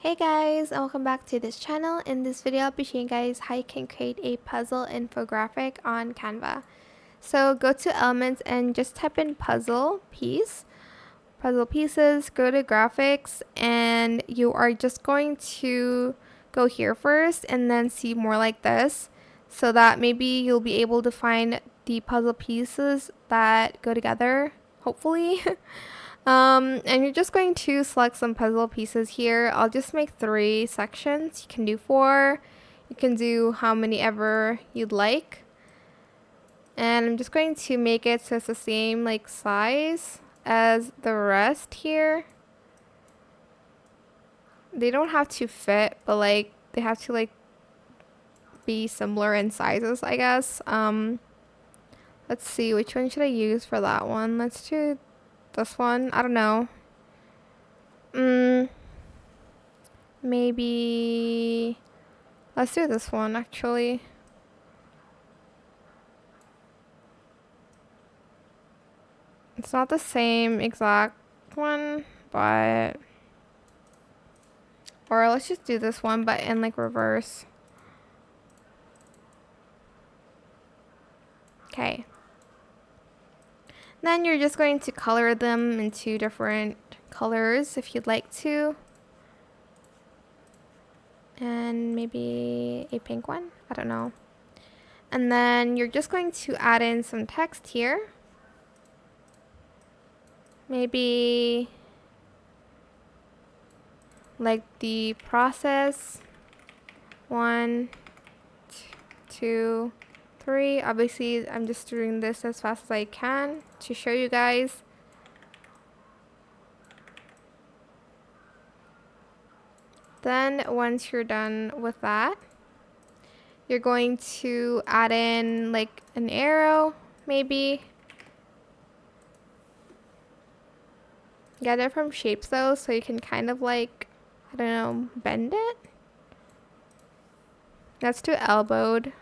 Hey guys, and welcome back to this channel. In this video, I'll be showing you guys how you can create a puzzle infographic on Canva. So go to Elements and just type in puzzle piece, puzzle pieces, go to graphics, and you are just going to go here first and then see more like this, so that maybe you'll be able to find the puzzle pieces that go together, hopefully. And you're just going to select some puzzle pieces here. I'll just make 3 sections. You can do 4. You can do how many ever you'd like. And I'm just going to make it so it's the same like size as the rest here. They don't have to fit, but like they have to like be similar in sizes, I guess. Let's see, which one should I use for that one? Let's do this one. I don't know. Maybe let's do this one actually. It's not the same exact one, but or let's just do this one but in like reverse. Okay. Then you're just going to color them into different colors if you'd like to. And maybe a pink one, I don't know. And then you're just going to add in some text here. Maybe like the process 1, 2, 3. Obviously, I'm just doing this as fast as I can to show you guys. Then once you're done with that, you're going to add in like an arrow, maybe. Get it from shapes though, so you can kind of like, I don't know, bend it. Let's do elbowed.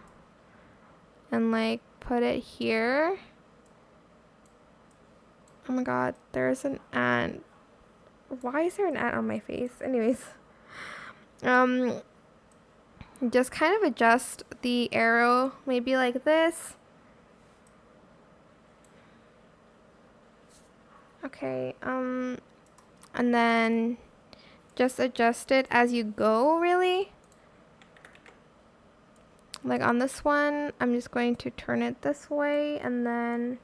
And like put it here. Oh my god, there's an ant. Why is there an ant on my face? Anyways. Just kind of adjust the arrow, maybe like this. Okay, and then just adjust it as you go, really. Like on this one, I'm just going to turn it this way and then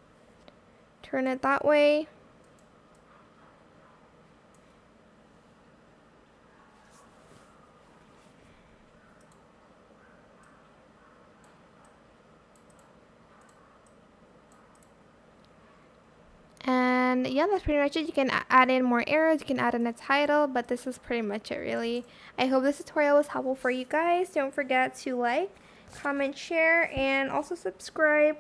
turn it that way. And yeah, that's pretty much it. You can add in more arrows, you can add in a title, but this is pretty much it really. I hope this tutorial was helpful for you guys. Don't forget to like, comment, share, and also subscribe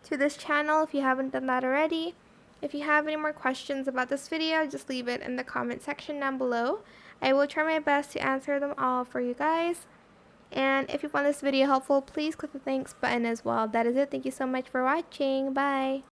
to this channel if you haven't done that already. If you have any more questions about this video, just leave it in the comment section down below. I will try my best to answer them all for you guys. And if you found this video helpful, please click the thanks button as well. That is it. Thank you so much for watching. Bye.